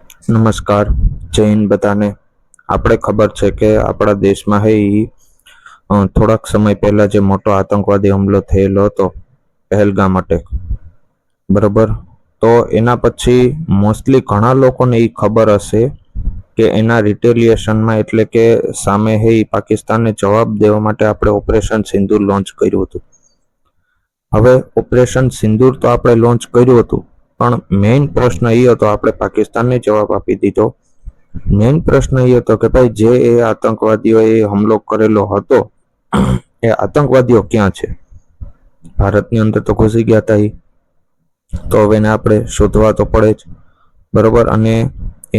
નમસ્કાર, જય હિન્દ બધાને. આપણે ખબર છે કે આપણા દેશમાં થોડાક સમય પહેલા જે મોટો આતંકવાદી હુમલો થયેલો હતો, પહેલગામ અટેક, બરોબર. તો એના પછી મોસ્ટલી ઘણા લોકોને એ ખબર હશે કે એના રિટેલિએશનમાં, એટલે કે સામે પાકિસ્તાનને જવાબ દેવા માટે આપણે ઓપરેશન સિંદૂર લોન્ચ કર્યું હતું. હવે ઓપરેશન સિંદૂર તો આપણે લોન્ચ કર્યું હતું, પણ મેઇન પ્રશ્ન એ હતો, આપણે પાકિસ્તાનને જવાબ આપી દીધો. મેઇન પ્રશ્ન એ હતો કે ભાઈ જે એ આતંકવાદીઓએ હુમલો કરેલો હતો એ આતંકવાદીઓ ક્યાં છે? ભારતની અંદર તો ઘૂસી ગયા હતા તો હવે એને આપણે શોધવા તો પડે જ, બરોબર. અને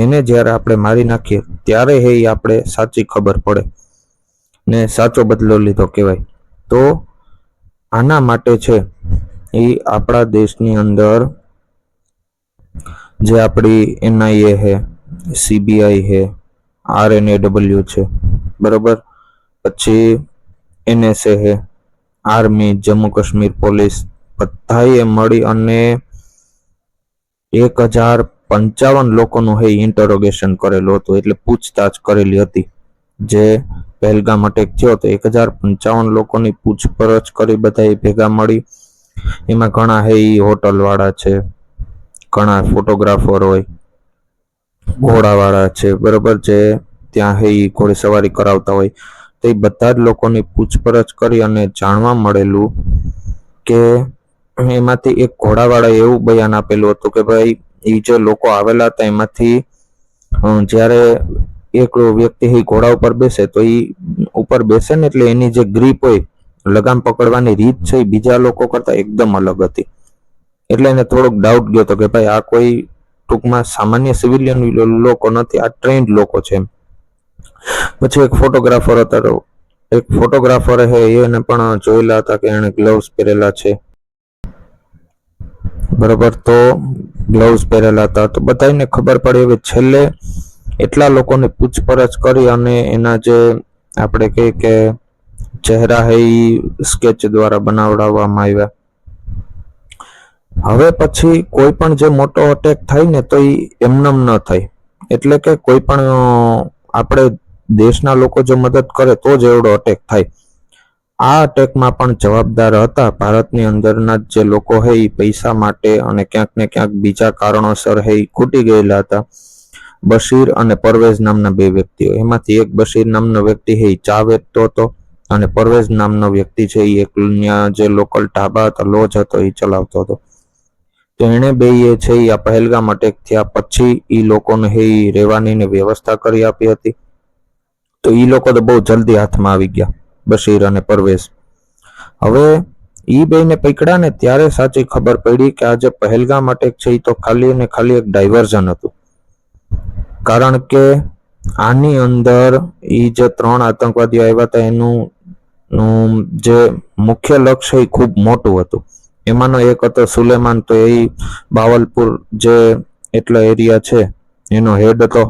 એને જ્યારે આપણે મારી નાખીએ ત્યારે આપણે સાચી ખબર પડે ને સાચો બદલો લીધો કહેવાય. તો આના માટે છે એ આપણા દેશની અંદર જે આપણી NIA છે, CBI છે, RNAW છે, બરોબર, પછી NSA છે, આર્મી, જમ્મુ કાશ્મીર પોલીસ, બધાએ મળી અને 1055 લોકોનું ઇન્ટરોગેશન કરેલું હતું, એટલે પૂછતાછ કરેલી હતી. જે પહેલગામ અટેક થયો તો 1055 લોકોની પૂછપરછ કરી, બધાએ ભેગા મળી. એમાં ઘણા હોટલ વાળા છે, ઘણા ફોટોગ્રાફર હોય, ઘોડાવાળા છે, બરોબર, જે ત્યાં ઘોડી સવારી કરાવતા હોય. તો એ બધા જ લોકોની પૂછપરછ કરી અને જાણવા મળેલું કે એમાંથી એક ઘોડાવાળાએ એવું બયાન આપેલું હતું કે ભાઈ એ જે લોકો આવેલા હતા એમાંથી જ્યારે એક વ્યક્તિ ઘોડા ઉપર બેસે તો એ ઉપર બેસે ને એટલે એની જે ગ્રીપ હોય, લગામ પકડવાની રીત છે, એ બીજા લોકો કરતા એકદમ અલગ હતી. એટલે એને થોડોક ડાઉટ ગયો હતો કે ભાઈ આ કોઈ ટૂંકમાં સામાન્ય સિવિલિયન લોકો નથી, આ ટ્રેન્ડ લોકો છે. પછી એક ફોટોગ્રાફર હતો, એક ફોટોગ્રાફર એને પણ જોયેલા હતા કે એને ગ્લવ્સ પહેરેલા છે, બરોબર. તો ગ્લવ્સ પહેરેલા હતા તો બધાને ખબર પડી. હવે છેલ્લે એટલા લોકોની પૂછપરછ કરી અને એના જે આપણે કહીએ કે ચહેરા એ સ્કેચ દ્વારા બનાવડાવવામાં આવ્યા. હવે પછી કોઈ પણ જે મોટો અટેક થાય ને તો એ એમનેમ ન થાય, એટલે કે કોઈ પણ આપણે દેશના લોકો જો મદદ કરે તો જ એવડો અટેક થાય. આ અટેકમાં પણ જવાબદાર હતા ભારતની અંદરના જે લોકો એ પૈસા માટે અને ક્યાંક ને ક્યાંક બીજા કારણોસર ખૂટી ગયેલા હતા. બશીર અને પરવેઝ નામના બે વ્યક્તિઓ. એમાંથી એક બશીર નામનો વ્યક્તિ ચા વેચતો હતો અને પરવેઝ નામનો વ્યક્તિ છે એ એક જે લોકલ ઢાબા હતા, લોજ હતો, એ ચલાવતો હતો. તો એને બે છે આ પહેલગામ અટેક થયા પછી એ લોકોને રહેવાની વ્યવસ્થા કરી આપી હતી. તો એ લોકો તો બહુ જલ્દી હાથમાં આવી ગયા, બશીર અને પરવેઝ. હવે એ બેને પકડ્યા ને ત્યારે સાચી ખબર પડી કે આ જે પહેલગામ અટેક છે એ તો ખાલી અને ખાલી એક ડાયવર્ઝન હતું. કારણ કે આની અંદર એ જે 3 આતંકવાદીઓ આવ્યા હતા એનું જે મુખ્ય લક્ષ્ય એ ખૂબ મોટું હતું. એમાંનો એક હતો સુલેમાન, તો એ બાવલપુર જે એટલા એરિયા છે એનો હેડ હતો.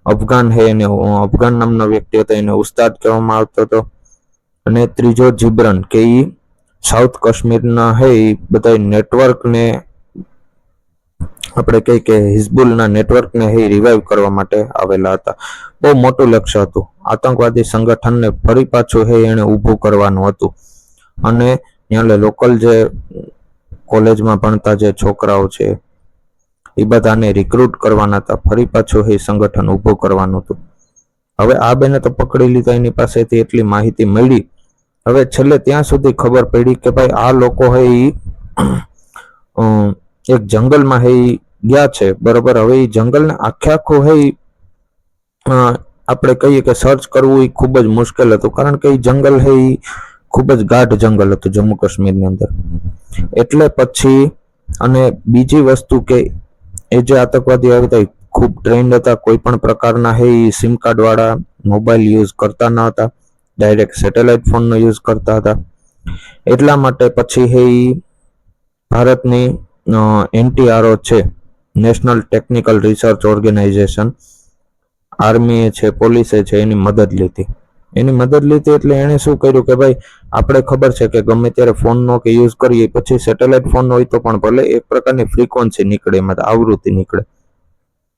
અફઘાન એને અફઘાન નામનો વ્યક્તિ હતો, એને ઉસ્તાદ કહેવામાં આવતો હતો. અને ત્રીજો જીબ્રન, કે એ સાઉથ કાશ્મીરના બધા નેટવર્કને આપણે કહીએ કે હિઝબુલના નેટવર્કને રિવાઇવ કરવા માટે આવેલા હતા. બહુ મોટું લક્ષ્ય હતું. આતંકવાદી સંગઠનને ફરી પાછું એને ઊભું કરવાનું હતું અને ત્યાં લોકલ જે કોલેજમાં ભણતા જે છોકરાઓ છે એ બધાને રિક્રુટ કરવાના હતા, ફરી પાછું સંગઠન ઊભું કરવાનું હતું. હવે આ બેને તો પકડી લીધા, એની પાસેથી એટલી માહિતી મળી. હવે છેલ્લે ત્યાં સુધી ખબર પડી કે ભાઈ આ લોકો એક જંગલમાં ગયા છે, બરોબર. હવે એ જંગલને આખું આપણે કહીએ કે સર્ચ કરવું એ ખૂબ જ મુશ્કેલ હતું, કારણ કે એ જંગલ ખૂબ જ ગાઢ જંગલ હતું જમ્મુ કાશ્મીરની અંદર. એટલે પછી અને બીજી વસ્તુ કે એ જે આતંકવાદી હતા ખૂબ ટ્રેન્ડ હતા, કોઈ પણ પ્રકારના સિમ કાર્ડ વાળા મોબાઈલ યુઝ કરતા ન હતા, ડાયરેક્ટ સેટેલાઇટ ફોનનો યુઝ કરતા હતા. એટલા માટે પછી ભારતની NTRO છે, national technical research organisation, army છે, પોલીસે છે, એની મદદ લીધી. એટલે એને શું કર્યું કે ભાઈ આપણે ખબર છે કે ગમે ત્યારે ફોનનો કે યુઝ કરીએ પછી સેટેલાઇટ ફોન હોય તો પણ ભલે એક પ્રકારની ફ્રીક્વન્સી નીકળે, એમાં આવૃત્તિ નીકળે.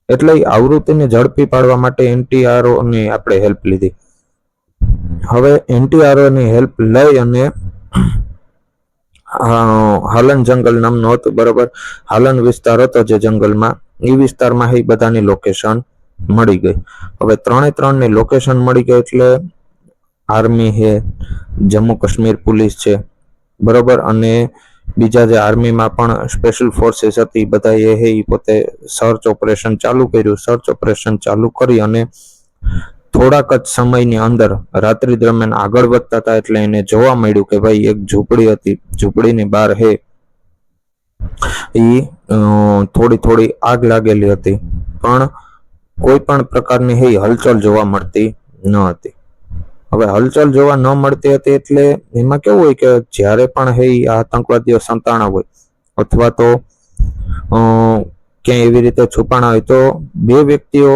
એટલે આવૃત્તિને ઝડપી પાડવા માટે NTRO ની આપણે હેલ્પ લીધી. હવે NTRO ની હેલ્પ લઈ અને હાલન જંગલ નામનું હતું, બરોબર. હાલન વિસ્તાર હતો જે જંગલમાં, એ વિસ્તારમાં એ બધાની લોકેશન મળી ગઈ. હવે 3 ની લોકેશન મળી ગઈ એટલે આર્મી છે, જમ્મુ કાશ્મીર પોલીસ છે, બરોબર, અને બીજા જે આર્મીમાં પણ સ્પેશિયલ ફોર્સીસ હતી બધા એ પોતે સર્ચ ઓપરેશન ચાલુ કર્યું. સર્ચ ઓપરેશન ચાલુ કરી અને થોડાક જ સમયની અંદર રાત્રિ દરમિયાન આગળ વધતા હતા એટલે એને જોવા મળ્યું કે ભાઈ એક ઝૂંપડી હતી, ઝૂંપડીની બહાર થોડી આગ લાગેલી હતી, પણ કોઈ પણ પ્રકારની હલચલ જોવા મળતી ન હતી. હવે હલચલ જોવા ન મળતી હતી એટલે એમાં કેવું હોય કે જ્યારે પણ આતંકવાદીઓ સંતાણા હોય અથવા તો ક્યાંય એવી રીતે છુપાણા હોય તો 2 વ્યક્તિઓ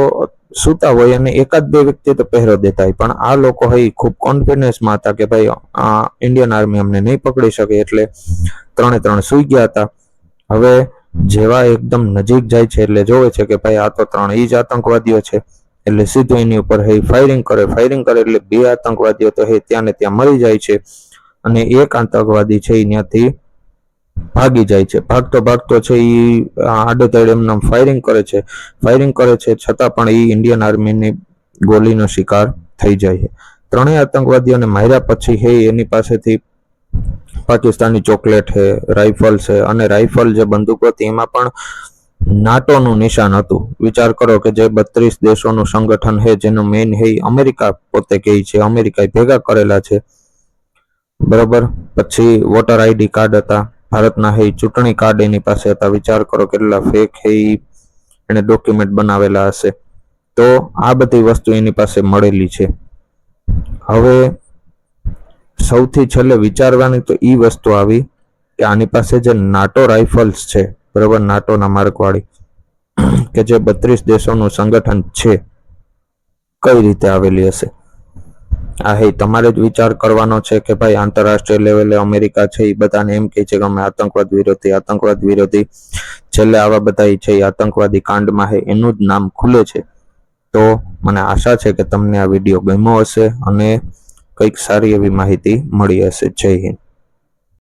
સૂતા હોય અને એકાદ 2 વ્યક્તિ તો પહેરો દેતા હોય, પણ આ લોકો ખૂબ કોન્ફિડન્સમાં હતા કે ભાઈ આ ઇન્ડિયન આર્મી અમને નહીં પકડી શકે, એટલે 3 સૂઈ ગયા હતા. હવે જેવા એકદમ નજીક જાય છે એટલે જોવે છે કે ભાઈ આ તો 3 જ આતંકવાદીઓ છે, એટલે સીધું એની ઉપર ફાયરિંગ કરે એટલે 2 આતંકવાદીઓ તો ત્યાં ને ત્યાં મરી જાય છે અને એક આતંકવાદી છે એ ત્યાંથી ભાગી જાય છે. ભાગતો છે એ આડેધડ એમને ફાયરિંગ કરે છે છતાં પણ એ ઇન્ડિયન આર્મીની ગોળીનો શિકાર થઈ જાય છે. 3 આતંકવાદીઓને માર્યા પછી એની પાસેથી પાકિસ્તાની ચોકલેટ છે, રાઇફલ છે, અને રાઇફલ જે બંદૂક હતી એમાં પણ નાટોનું નિશાન હતું. વિચાર કરો કે જે 32 દેશોનું સંગઠન છે જેનું મેઇન અમેરિકા પોતે કહે છે, અમેરિકાએ ભેગા કરેલા છે, બરોબર. પછી વોટર આઈડી કાર્ડ હતા ભારતના, ચૂંટણી કાર્ડ એની પાસે હતા. વિચાર કરો કેટલા ફેક એને ડોક્યુમેન્ટ બનાવેલા હશે. તો આ બધી વસ્તુ એની પાસે મળેલી છે. હવે સૌથી છેલ્લે વિચારવાની તો એ વસ્તુ આવી કે આની પાસે જે નાટો રાઇફલ્સ છે, બરોબર, નાટોના માર્કવાળી, કે જે 32 દેશોનું સંગઠન છે, કઈ રીતે આવેલી હશે? આ તમારે જ વિચાર કરવાનો છે કે ભાઈ આંતરરાષ્ટ્રીય લેવલે અમેરિકા છે એ બધાને એમ કહે છે કે અમે આતંકવાદ વિરોધી, છેલ્લે આવા બધા છે આતંકવાદી કાંડમાં એનું જ નામ ખુલે છે. તો મને આશા છે કે તમને આ વિડીયો ગમ્યો હશે અને કંઈક સારી એવી માહિતી મળી હશે. જય હિન્દ.